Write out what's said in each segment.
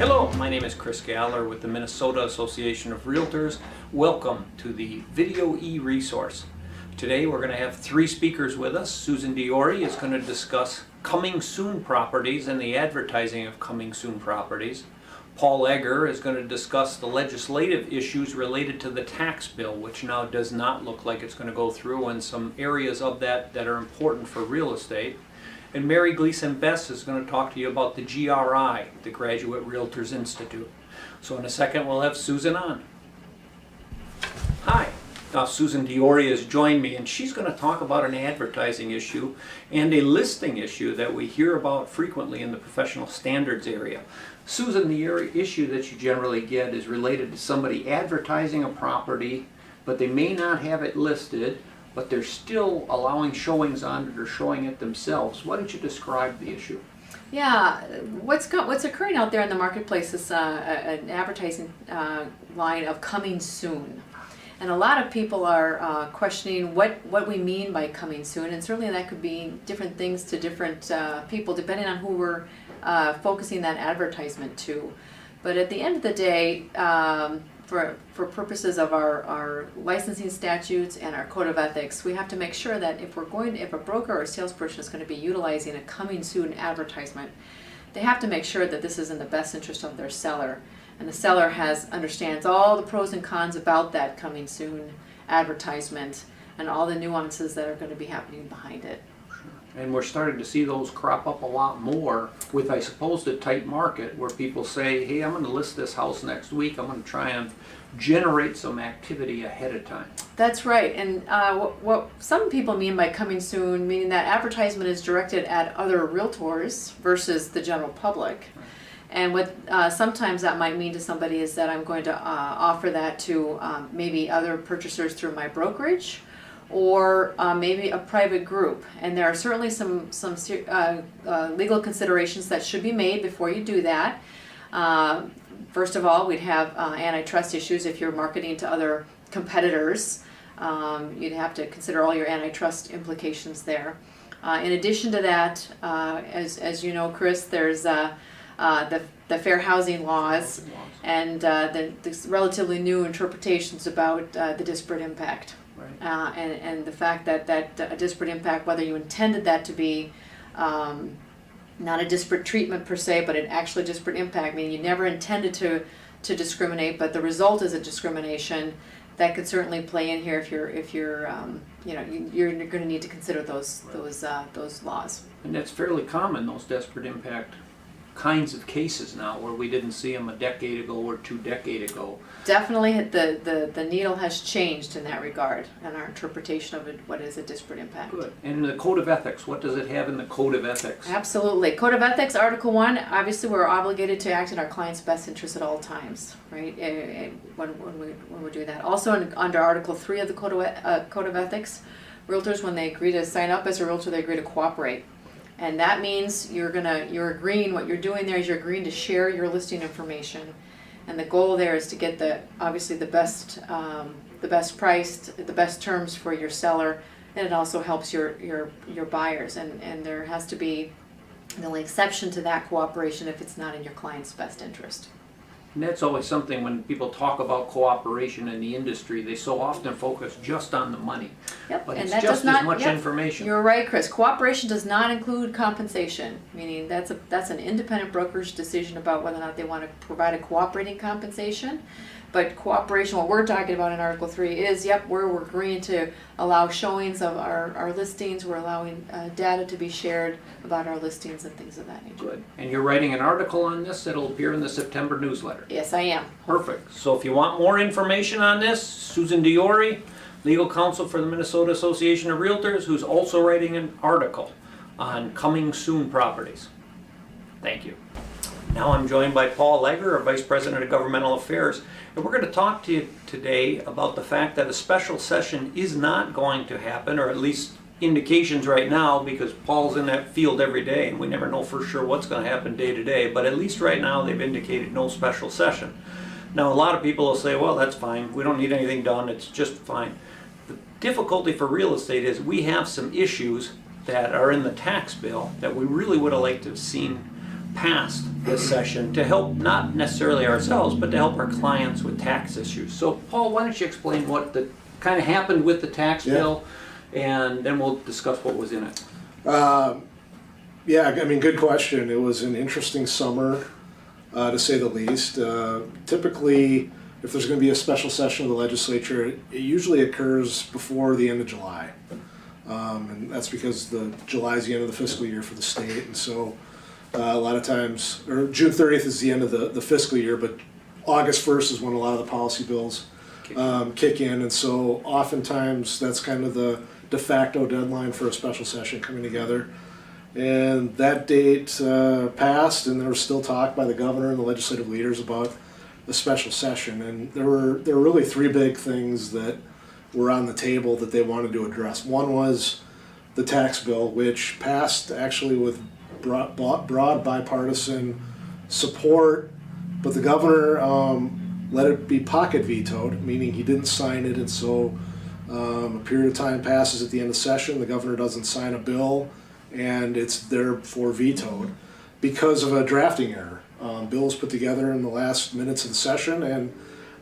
Hello, my name is Chris Galler with the Minnesota Association of Realtors. Welcome to the Video e-resource. Today we're going to have three speakers with us. Susan Diori is going to discuss coming soon properties and the advertising of coming soon properties. Paul Egger is going to discuss the legislative issues related to the tax bill, which now does not look like it's going to go through, and some areas of that are important for real estate. And Mary Gleason-Bess is going to talk to you about the GRI, the Graduate Realtors Institute. So in a second we'll have Susan on. Hi. Now Susan Diori has joined me, and she's going to talk about an advertising issue and a listing issue that we hear about frequently in the professional standards area. Susan, the issue that you generally get is related to somebody advertising a property, but they may not have it listed, but they're still allowing showings on it or showing it themselves. Why don't you describe the issue? Yeah, what's occurring out there in the marketplace is an advertising line of coming soon. And a lot of people are questioning what we mean by coming soon, and certainly that could be different things to different people depending on who we're focusing that advertisement to. But at the end of the day, for purposes of our licensing statutes and our code of ethics, we have to make sure that if a broker or salesperson is going to be utilizing a coming soon advertisement, they have to make sure that this is in the best interest of their seller, and the seller understands all the pros and cons about that coming soon advertisement and all the nuances that are going to be happening behind it. And we're starting to see those crop up a lot more with, I suppose, the tight market where people say, hey, I'm going to list this house next week. I'm going to try and generate some activity ahead of time. That's right. And what some people mean by coming soon, meaning that advertisement is directed at other realtors versus the general public. Right. And what sometimes that might mean to somebody is that I'm going to offer that to maybe other purchasers through my brokerage, or maybe a private group. And there are certainly some legal considerations that should be made before you do that. First of all, we'd have antitrust issues if you're marketing to other competitors. You'd have to consider all your antitrust implications there. In addition to that, as you know, Chris, there's the fair housing laws and the relatively new interpretations about the disparate impact. Right. And the fact that a disparate impact, whether you intended that to be not a disparate treatment per se, but an actually disparate impact, meaning you never intended to discriminate, but the result is a discrimination, that could certainly play in here if you're going to need to consider those laws. And that's fairly common, those disparate impact kinds of cases now, where we didn't see them a decade ago or 2 decades ago. Definitely, the needle has changed in that regard, and our interpretation of it, what is a disparate impact. Good. And in the Code of Ethics, what does it have in the Code of Ethics? Absolutely. Code of Ethics, Article 1, obviously we're obligated to act in our client's best interest at all times, right, when we do that. Also under Article 3 of the Code of Ethics, realtors, when they agree to sign up as a realtor, they agree to cooperate. And that means you're agreeing, what you're doing there is you're agreeing to share your listing information. And the goal there is to get obviously the best priced, the best terms for your seller, and it also helps your buyers. And there has to be the only exception to that cooperation if it's not in your client's best interest. And that's always something when people talk about cooperation in the industry, they so often focus just on the money. Yep. But and it's that just does not, as much yep, information. You're right, Chris. Cooperation does not include compensation, meaning that's an independent broker's decision about whether or not they want to provide a cooperating compensation. But cooperation, what we're talking about in Article 3 is, we're agreeing to allow showings of our listings, we're allowing data to be shared about our listings and things of that nature. Good. And you're writing an article on this that'll appear in the September newsletter. Yes, I am. Perfect. So if you want more information on this, Susan Diori, legal counsel for the Minnesota Association of Realtors, who's also writing an article on coming soon properties. Thank you. Now I'm joined by Paul Egger, our Vice President of Governmental Affairs, and we're going to talk to you today about the fact that a special session is not going to happen, or at least indications right now, because Paul's in that field every day and we never know for sure what's going to happen day to day, but at least right now they've indicated no special session. Now a lot of people will say, well, that's fine, we don't need anything done, it's just fine. The difficulty for real estate is we have some issues that are in the tax bill that we really would have liked to have seen passed this session to help not necessarily ourselves, but to help our clients with tax issues. So Paul, why don't you explain what the kind of happened with the tax bill, and then we'll discuss what was in it. Yeah, I mean, good question. It was an interesting summer, to say the least. Typically, if there's going to be a special session of the legislature, it usually occurs before the end of July. And that's because July is the end of the fiscal year for the state, and so a lot of times, or June 30th is the end of the fiscal year, but August 1st is when a lot of the policy bills kick in, and so oftentimes that's kind of the de facto deadline for a special session coming together. And that date passed, and there was still talk by the governor and the legislative leaders about the special session. And there were really three big things that were on the table that they wanted to address. One was the tax bill, which passed actually with broad bipartisan support, but the governor let it be pocket vetoed, meaning he didn't sign it, and so a period of time passes at the end of session, the governor doesn't sign a bill, and it's therefore vetoed because of a drafting error. Bill was put together in the last minutes of the session, and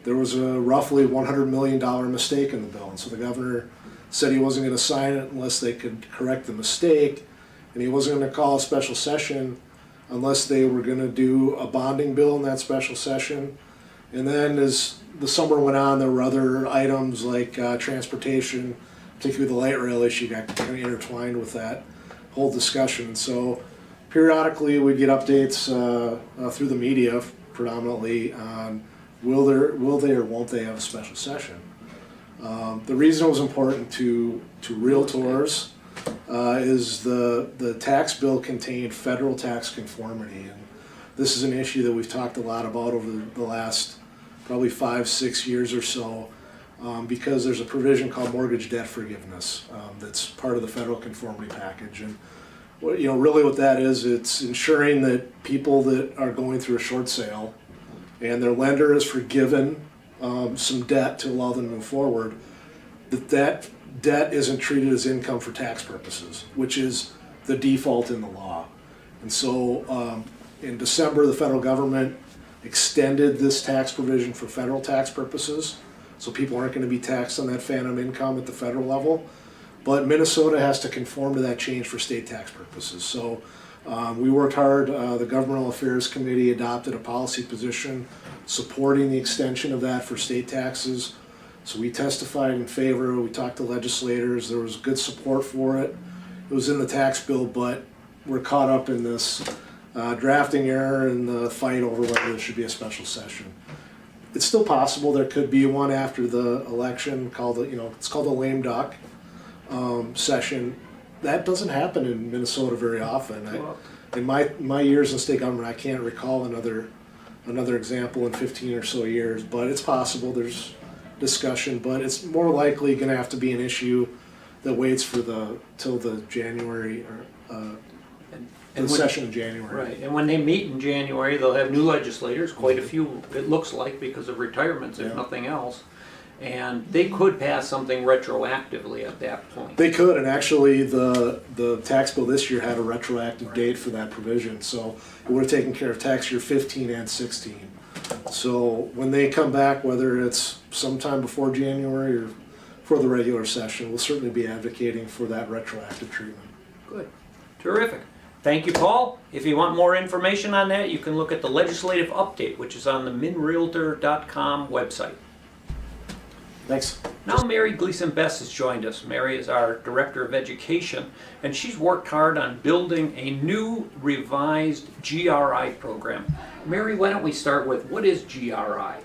there was a roughly $100 million mistake in the bill, and so the governor said he wasn't going to sign it unless they could correct the mistake, and he wasn't going to call a special session unless they were going to do a bonding bill in that special session. And then as the summer went on, there were other items like transportation, particularly the light rail issue got kind of intertwined with that whole discussion. And so periodically we'd get updates through the media predominantly on will they or won't they have a special session. The reason it was important to Realtors is the tax bill contained federal tax conformity, and this is an issue that we've talked a lot about over the last probably 5-6 years or so, because there's a provision called mortgage debt forgiveness that's part of the federal conformity package. And really what that is, it's ensuring that people that are going through a short sale and their lender has forgiven some debt to allow them to move forward, that debt isn't treated as income for tax purposes, which is the default in the law. And so in December, the federal government extended this tax provision for federal tax purposes, so people aren't going to be taxed on that phantom income at the federal level. But Minnesota has to conform to that change for state tax purposes. So we worked hard. The Governmental Affairs Committee adopted a policy position supporting the extension of that for state taxes. So we testified in favor. We talked to legislators. There was good support for it. It was in the tax bill, but we're caught up in this drafting error and the fight over whether there should be a special session. It's still possible there could be one after the election called it's called a lame duck session. That doesn't happen in Minnesota very often. In my years in state government, I can't recall another example in 15 or so years, but it's possible. There's discussion, but it's more likely going to have to be an issue that waits for till the January or the session in January. Right, and when they meet in January, they'll have new legislators, quite a few, it looks like, because of retirements, if nothing else. And they could pass something retroactively at that point. They could, and actually the tax bill this year had a retroactive date for that provision, so it would have taken care of tax year 15 and 16. So when they come back, whether it's sometime before January or for the regular session, we'll certainly be advocating for that retroactive treatment. Good, terrific. Thank you, Paul. If you want more information on that, you can look at the legislative update, which is on the minrealtor.com website. Thanks. Now Mary Gleason-Bess has joined us. Mary is our Director of Education, and she's worked hard on building a new revised GRI program. Mary, why don't we start with, what is GRI?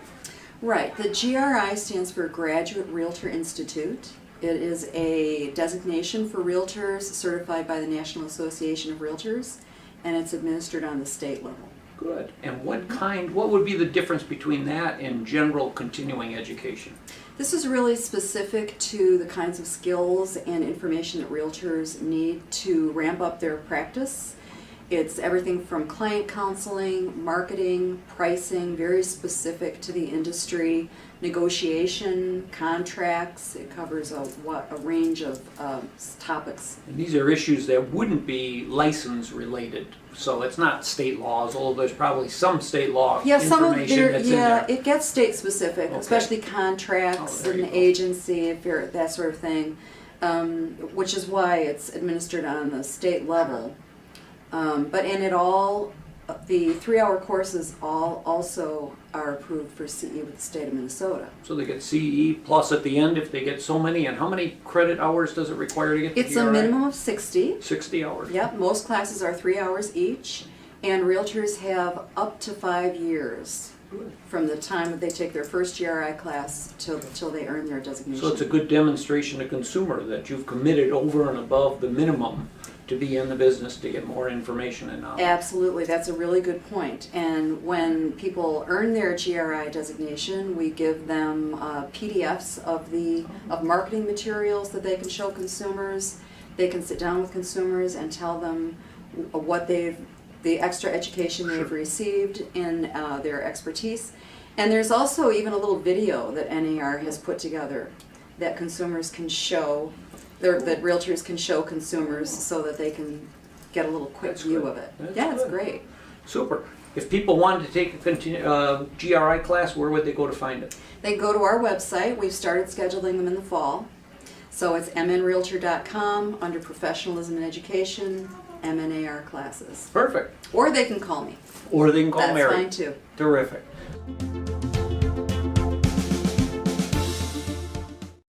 Right, the GRI stands for Graduate Realtor Institute. It is a designation for realtors certified by the National Association of Realtors, and it's administered on the state level. Good. And what would be the difference between that and general continuing education? This is really specific to the kinds of skills and information that realtors need to ramp up their practice It's everything from client counseling, marketing, pricing, very specific to the industry, negotiation, contracts. It covers a range of topics. And these are issues that wouldn't be license related, so it's not state laws, although there's probably some state law Yeah, some of information that's in there. it gets state specific, Okay. especially contracts Oh, there and you go. agency, if you're that sort of thing, which is why it's administered on the state level. And it all, the 3-hour courses all also are approved for CE with the state of Minnesota. So they get CE plus at the end if they get so many, and how many credit hours does it require to get the It's GRI? a minimum of 60. 60 hours. Yep, most classes are 3 hours each, and realtors have up to 5 years Good. from the time that they take their first GRI class till they earn their designation. So it's a good demonstration to consumer that you've committed over and above the minimum to be in the business to get more information and knowledge. Absolutely, that's a really good point. And when people earn their GRI designation, we give them PDFs of marketing materials that they can show consumers. They can sit down with consumers and tell them what the extra education they've received in their expertise. And there's also even a little video that NAR has put together that consumers can show, that realtors can show consumers so that they can get a little quick That's view good. of it. That's Yeah, it's good. great. Super. If people wanted to take a GRI class, where would they go to find it? They can go to our website. We've started scheduling them in the fall. So it's mnrealtor.com under professionalism and education, MNAR classes. Perfect. Or they can call me. Or they can call That's Mary. fine too. Terrific.